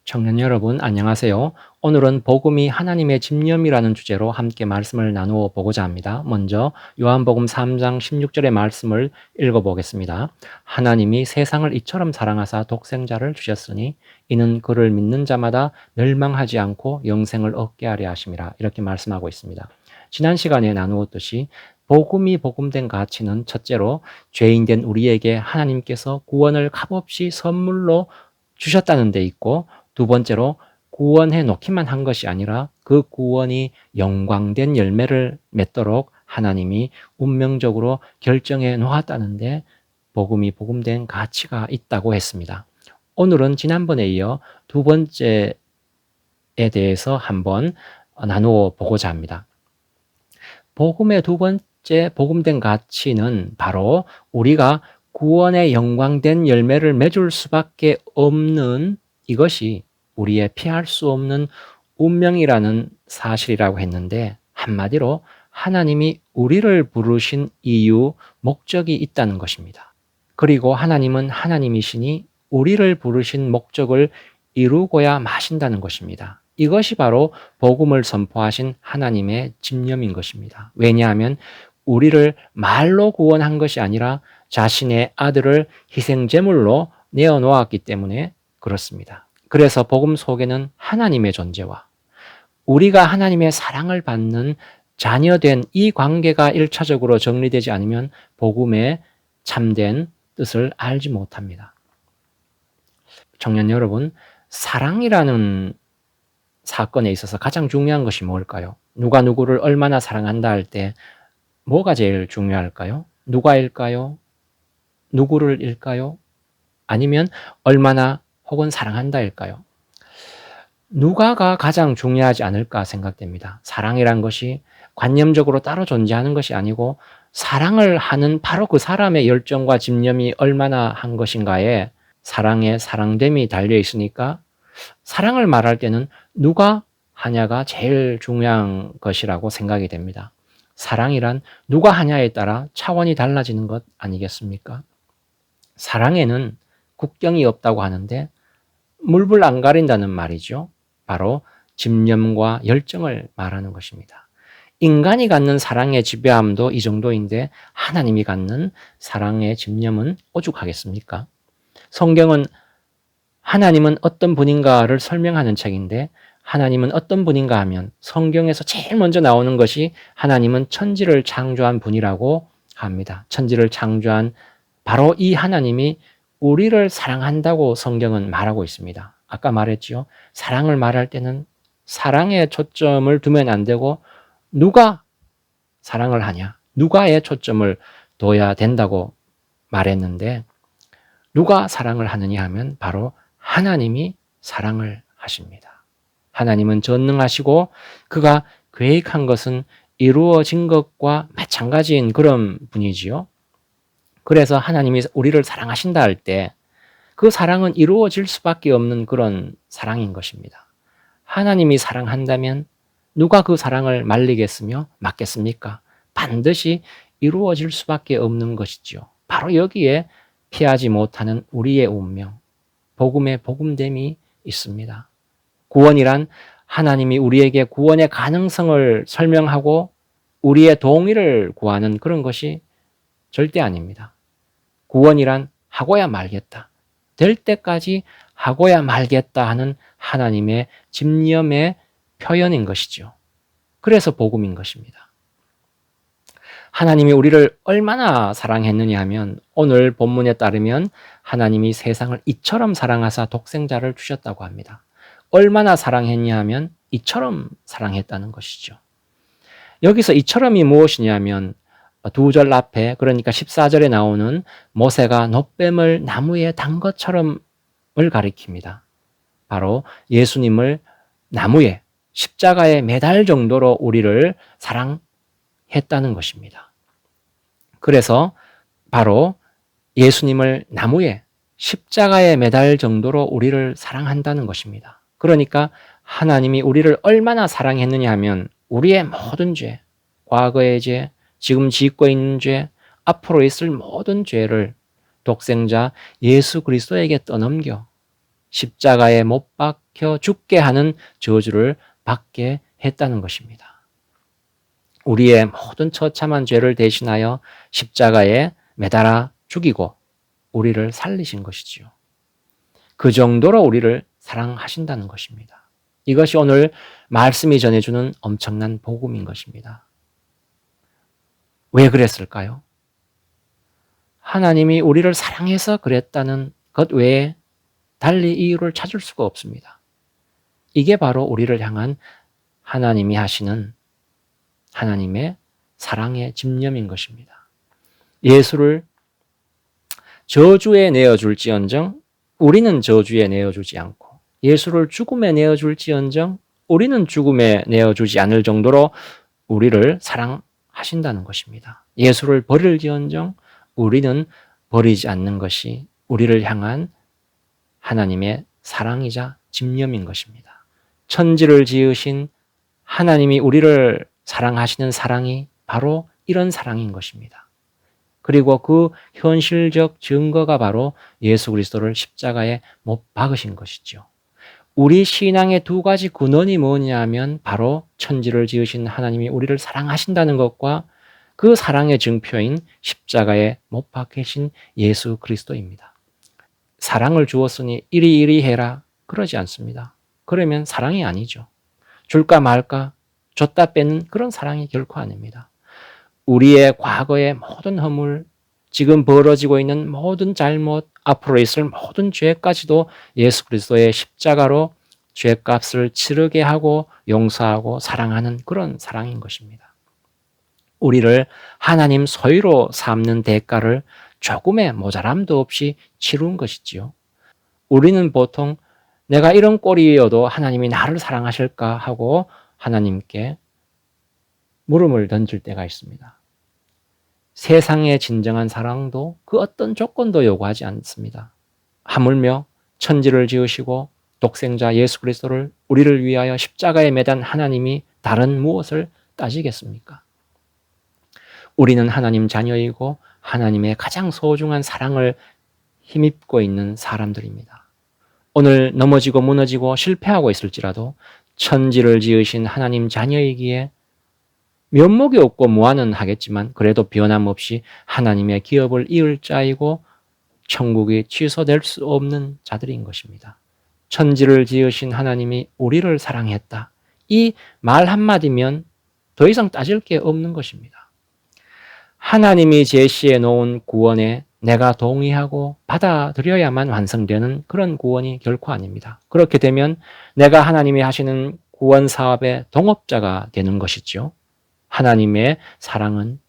청년 여러분, 안녕하세요. 오늘은 복음이 하나님의 집념이라는 주제로 함께 말씀을 나누어 보고자 합니다. 먼저 요한복음 3장 16절의 말씀을 읽어보겠습니다. 하나님이 세상을 이처럼 사랑하사 독생자를 주셨으니 이는 그를 믿는 자마다 멸망하지 않고 영생을 얻게 하려 하심이라. 이렇게 말씀하고 있습니다. 지난 시간에 나누었듯이 복음이 복음된 가치는 첫째로 죄인된 우리에게 하나님께서 구원을 값없이 선물로 주셨다는 데 있고, 두 번째로 구원해 놓기만 한 것이 아니라 그 구원이 영광된 열매를 맺도록 하나님이 운명적으로 결정해 놓았다는데 복음이 복음된 가치가 있다고 했습니다. 오늘은 지난번에 이어 두 번째에 대해서 한번 나누어 보고자 합니다. 복음의 두 번째 복음된 가치는 바로 우리가 구원의 영광된 열매를 맺을 수밖에 없는 이것이 우리의 피할 수 없는 운명이라는 사실이라고 했는데, 한마디로 하나님이 우리를 부르신 이유, 목적이 있다는 것입니다. 그리고 하나님은 하나님이시니 우리를 부르신 목적을 이루고야 마신다는 것입니다. 이것이 바로 복음을 선포하신 하나님의 집념인 것입니다. 왜냐하면 우리를 말로 구원한 것이 아니라 자신의 아들을 희생제물로 내어놓았기 때문에 그렇습니다. 그래서 복음 속에는 하나님의 존재와 우리가 하나님의 사랑을 받는 자녀된 이 관계가 1차적으로 정리되지 않으면 복음의 참된 뜻을 알지 못합니다. 청년 여러분, 사랑이라는 사건에 있어서 가장 중요한 것이 뭘까요? 누가 누구를 얼마나 사랑한다 할 때 뭐가 제일 중요할까요? 누가일까요? 누구를 일까요? 아니면 얼마나 혹은 사랑한다일까요? 누가가 가장 중요하지 않을까 생각됩니다. 사랑이란 것이 관념적으로 따로 존재하는 것이 아니고 사랑을 하는 바로 그 사람의 열정과 집념이 얼마나 한 것인가에 사랑의 사랑됨이 달려 있으니까 사랑을 말할 때는 누가 하냐가 제일 중요한 것이라고 생각이 됩니다. 사랑이란 누가 하냐에 따라 차원이 달라지는 것 아니겠습니까? 사랑에는 국경이 없다고 하는데 물불 안 가린다는 말이죠. 바로 집념과 열정을 말하는 것입니다. 인간이 갖는 사랑의 지배함도 이 정도인데 하나님이 갖는 사랑의 집념은 오죽하겠습니까? 성경은 하나님은 어떤 분인가를 설명하는 책인데, 하나님은 어떤 분인가 하면 성경에서 제일 먼저 나오는 것이 하나님은 천지를 창조한 분이라고 합니다. 천지를 창조한 바로 이 하나님이 우리를 사랑한다고 성경은 말하고 있습니다. 아까 말했지요. 사랑을 말할 때는 사랑에 초점을 두면 안 되고 누가 사랑을 하냐, 누가에 초점을 둬야 된다고 말했는데, 누가 사랑을 하느냐 하면 바로 하나님이 사랑을 하십니다. 하나님은 전능하시고 그가 계획한 것은 이루어진 것과 마찬가지인 그런 분이지요. 그래서 하나님이 우리를 사랑하신다 할 때 그 사랑은 이루어질 수밖에 없는 그런 사랑인 것입니다. 하나님이 사랑한다면 누가 그 사랑을 말리겠으며 막겠습니까? 반드시 이루어질 수밖에 없는 것이죠. 바로 여기에 피하지 못하는 우리의 운명, 복음의 복음됨이 있습니다. 구원이란 하나님이 우리에게 구원의 가능성을 설명하고 우리의 동의를 구하는 그런 것이 절대 아닙니다. 구원이란 하고야 말겠다, 될 때까지 하고야 말겠다 하는 하나님의 집념의 표현인 것이죠. 그래서 복음인 것입니다. 하나님이 우리를 얼마나 사랑했느냐 하면 오늘 본문에 따르면 하나님이 세상을 이처럼 사랑하사 독생자를 주셨다고 합니다. 얼마나 사랑했냐 하면 이처럼 사랑했다는 것이죠. 여기서 이처럼이 무엇이냐 하면 두 절 앞에, 그러니까 14절에 나오는 모세가 놋뱀을 나무에 단 것처럼을 가리킵니다. 바로 예수님을 나무에 십자가에 매달 정도로 우리를 사랑했다는 것입니다. 그래서 바로 예수님을 나무에 십자가에 매달 정도로 우리를 사랑한다는 것입니다. 그러니까 하나님이 우리를 얼마나 사랑했느냐 하면 우리의 모든 죄, 과거의 죄, 지금 짓고 있는 죄, 앞으로 있을 모든 죄를 독생자 예수 그리스도에게 떠넘겨 십자가에 못 박혀 죽게 하는 저주를 받게 했다는 것입니다. 우리의 모든 처참한 죄를 대신하여 십자가에 매달아 죽이고 우리를 살리신 것이지요. 그 정도로 우리를 사랑하신다는 것입니다. 이것이 오늘 말씀이 전해주는 엄청난 복음인 것입니다. 왜 그랬을까요? 하나님이 우리를 사랑해서 그랬다는 것 외에 달리 이유를 찾을 수가 없습니다. 이게 바로 우리를 향한 하나님이 하시는 하나님의 사랑의 집념인 것입니다. 예수를 저주에 내어줄지언정 우리는 저주에 내어주지 않고 예수를 죽음에 내어줄지언정 우리는 죽음에 내어주지 않을 정도로 우리를 사랑하신다는 것입니다. 예수를 버릴지언정 우리는 버리지 않는 것이 우리를 향한 하나님의 사랑이자 집념인 것입니다. 천지를 지으신 하나님이 우리를 사랑하시는 사랑이 바로 이런 사랑인 것입니다. 그리고 그 현실적 증거가 바로 예수 그리스도를 십자가에 못 박으신 것이죠. 우리 신앙의 두 가지 근원이 뭐냐 하면 바로 천지를 지으신 하나님이 우리를 사랑하신다는 것과 그 사랑의 증표인 십자가에 못 박히신 예수 그리스도입니다. 사랑을 주었으니 이리 해라 그러지 않습니다. 그러면 사랑이 아니죠. 줄까 말까 줬다 뺏는 그런 사랑이 결코 아닙니다. 우리의 과거의 모든 허물, 지금 벌어지고 있는 모든 잘못, 앞으로 있을 모든 죄까지도 예수 그리스도의 십자가로 죄값을 치르게 하고 용서하고 사랑하는 그런 사랑인 것입니다. 우리를 하나님 소유로 삼는 대가를 조금의 모자람도 없이 치룬 것이지요. 우리는 보통 내가 이런 꼴이어도 하나님이 나를 사랑하실까 하고 하나님께 물음을 던질 때가 있습니다. 세상의 진정한 사랑도 그 어떤 조건도 요구하지 않습니다. 하물며 천지를 지으시고 독생자 예수 그리스도를 우리를 위하여 십자가에 매단 하나님이 다른 무엇을 따지겠습니까? 우리는 하나님 자녀이고 하나님의 가장 소중한 사랑을 힘입고 있는 사람들입니다. 오늘 넘어지고 무너지고 실패하고 있을지라도 천지를 지으신 하나님 자녀이기에 면목이 없고 무한은 하겠지만 그래도 변함없이 하나님의 기업을 이을 자이고 천국이 취소될 수 없는 자들인 것입니다. 천지를 지으신 하나님이 우리를 사랑했다. 이 말 한마디면 더 이상 따질 게 없는 것입니다. 하나님이 제시해 놓은 구원에 내가 동의하고 받아들여야만 완성되는 그런 구원이 결코 아닙니다. 그렇게 되면 내가 하나님이 하시는 구원 사업의 동업자가 되는 것이죠. 하나님의 사랑은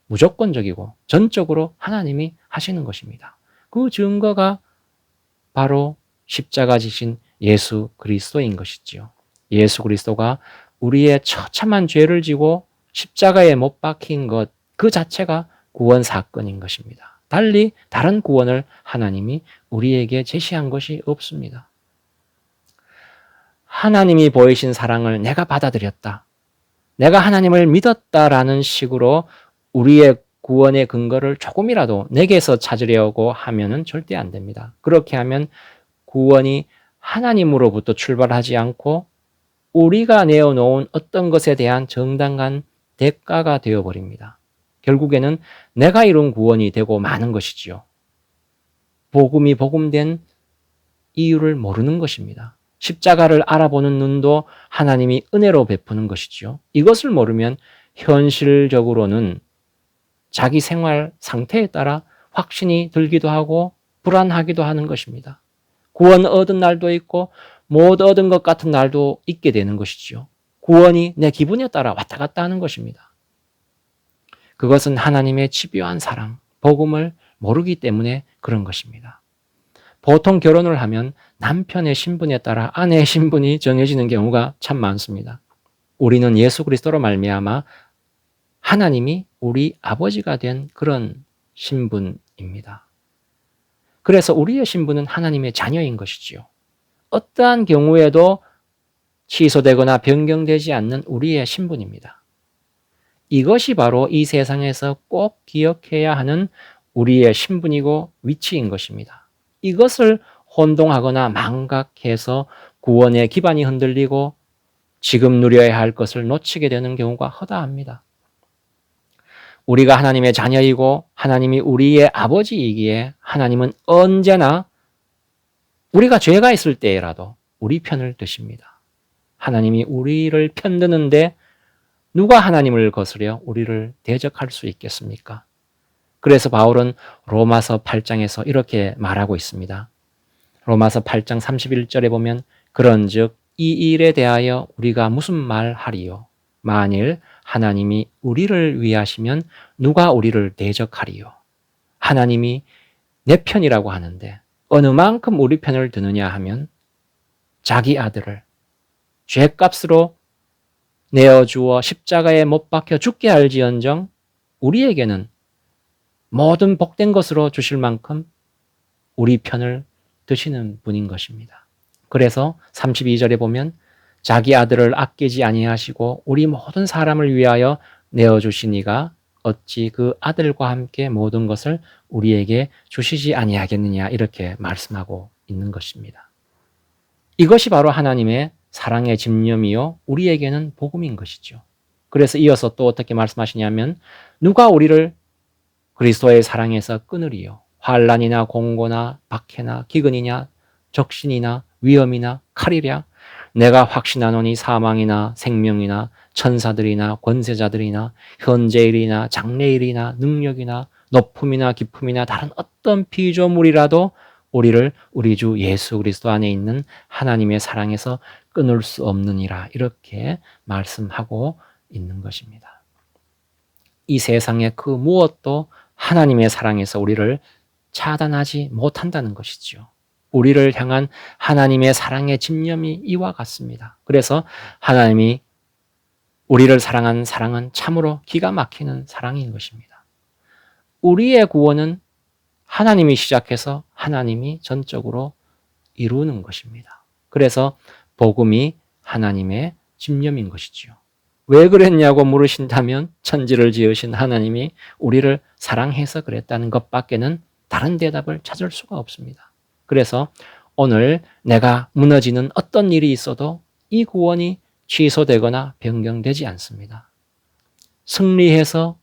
무조건적이고 전적으로 하나님이 하시는 것입니다. 그 증거가 바로 십자가 지신 예수 그리스도인 것이지요. 예수 그리스도가 우리의 처참한 죄를 지고 십자가에 못 박힌 것 그 자체가 구원 사건인 것입니다. 달리 다른 구원을 하나님이 우리에게 제시한 것이 없습니다. 하나님이 보이신 사랑을 내가 받아들였다. 내가 하나님을 믿었다라는 식으로 우리의 구원의 근거를 조금이라도 내게서 찾으려고 하면은 절대 안 됩니다. 그렇게 하면 구원이 하나님으로부터 출발하지 않고 우리가 내어놓은 어떤 것에 대한 정당한 대가가 되어버립니다. 결국에는 내가 이룬 구원이 되고 마는 것이지요. 복음이 복음된 이유를 모르는 것입니다. 십자가를 알아보는 눈도 하나님이 은혜로 베푸는 것이지요. 이것을 모르면 현실적으로는 자기 생활 상태에 따라 확신이 들기도 하고 불안하기도 하는 것입니다. 구원 얻은 날도 있고 못 얻은 것 같은 날도 있게 되는 것이지요. 구원이 내 기분에 따라 왔다 갔다 하는 것입니다. 그것은 하나님의 집요한 사랑, 복음을 모르기 때문에 그런 것입니다. 보통 결혼을 하면 남편의 신분에 따라 아내의 신분이 정해지는 경우가 참 많습니다. 우리는 예수 그리스도로 말미암아 하나님이 우리 아버지가 된 그런 신분입니다. 그래서 우리의 신분은 하나님의 자녀인 것이지요. 어떠한 경우에도 취소되거나 변경되지 않는 우리의 신분입니다. 이것이 바로 이 세상에서 꼭 기억해야 하는 우리의 신분이고 위치인 것입니다. 이것을 혼동하거나 망각해서 구원의 기반이 흔들리고 지금 누려야 할 것을 놓치게 되는 경우가 허다합니다. 우리가 하나님의 자녀이고 하나님이 우리의 아버지이기에 하나님은 언제나 우리가 죄가 있을 때라도 우리 편을 드십니다. 하나님이 우리를 편드는데 누가 하나님을 거스려 우리를 대적할 수 있겠습니까? 그래서 바울은 로마서 8장에서 이렇게 말하고 있습니다. 로마서 8장 31절에 보면 그런즉 이 일에 대하여 우리가 무슨 말 하리요? 만일 하나님이 우리를 위하시면 누가 우리를 대적하리요? 하나님이 내 편이라고 하는데 어느 만큼 우리 편을 드느냐 하면 자기 아들을 죄값으로 내어주어 십자가에 못 박혀 죽게 할지언정 우리에게는 모든 복된 것으로 주실 만큼 우리 편을 드시는 분인 것입니다. 그래서 32절에 보면 자기 아들을 아끼지 아니하시고 우리 모든 사람을 위하여 내어주시니가 어찌 그 아들과 함께 모든 것을 우리에게 주시지 아니하겠느냐 이렇게 말씀하고 있는 것입니다. 이것이 바로 하나님의 사랑의 집념이요 우리에게는 복음인 것이죠. 그래서 이어서 또 어떻게 말씀하시냐면 누가 우리를 그리스도의 사랑에서 끊으리요? 환난이나 공고나 박해나 기근이냐 적신이나 위험이나 칼이랴 내가 확신하노니 사망이나 생명이나 천사들이나 권세자들이나 현재일이나 장래일이나 능력이나 높음이나 깊음이나 다른 어떤 피조물이라도 우리를 우리 주 예수 그리스도 안에 있는 하나님의 사랑에서 끊을 수 없느니라 이렇게 말씀하고 있는 것입니다. 이 세상의 그 무엇도 하나님의 사랑에서 우리를 차단하지 못한다는 것이죠. 우리를 향한 하나님의 사랑의 집념이 이와 같습니다. 그래서 하나님이 우리를 사랑한 사랑은 참으로 기가 막히는 사랑인 것입니다. 우리의 구원은 하나님이 시작해서 하나님이 전적으로 이루는 것입니다. 그래서 복음이 하나님의 집념인 것이지요. 왜 그랬냐고 물으신다면 천지를 지으신 하나님이 우리를 사랑해서 그랬다는 것밖에는 다른 대답을 찾을 수가 없습니다. 그래서 오늘 내가 무너지는 어떤 일이 있어도 이 구원이 취소되거나 변경되지 않습니다. 승리해서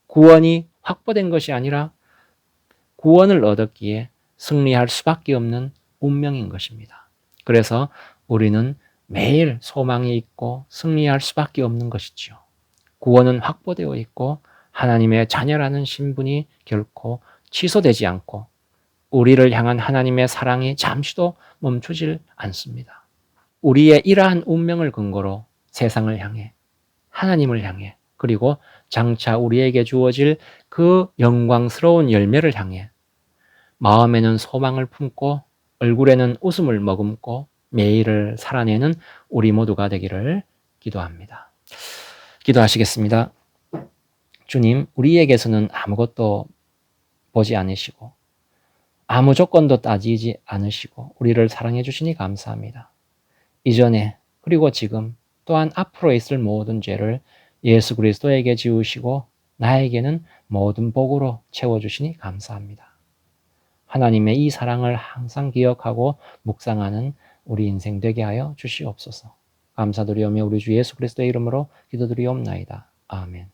구원이 확보된 것이 아니라 구원을 얻었기에 승리할 수밖에 없는 운명인 것입니다. 그래서 우리는 매일 소망이 있고 승리할 수밖에 없는 것이지요. 구원은 확보되어 있고 하나님의 자녀라는 신분이 결코 취소되지 않고 우리를 향한 하나님의 사랑이 잠시도 멈추질 않습니다. 우리의 이러한 운명을 근거로 세상을 향해 하나님을 향해 그리고 장차 우리에게 주어질 그 영광스러운 열매를 향해 마음에는 소망을 품고 얼굴에는 웃음을 머금고 매일을 살아내는 우리 모두가 되기를 기도합니다. 기도하시겠습니다. 주님, 우리에게서는 아무것도 보지 않으시고 아무 조건도 따지지 않으시고 우리를 사랑해 주시니 감사합니다. 이전에 그리고 지금 또한 앞으로 있을 모든 죄를 예수 그리스도에게 지우시고 나에게는 모든 복으로 채워주시니 감사합니다. 하나님의 이 사랑을 항상 기억하고 묵상하는 우리 인생 되게 하여 주시옵소서. 감사드리오며 우리 주 예수 그리스도의 이름으로 기도드리옵나이다. 아멘.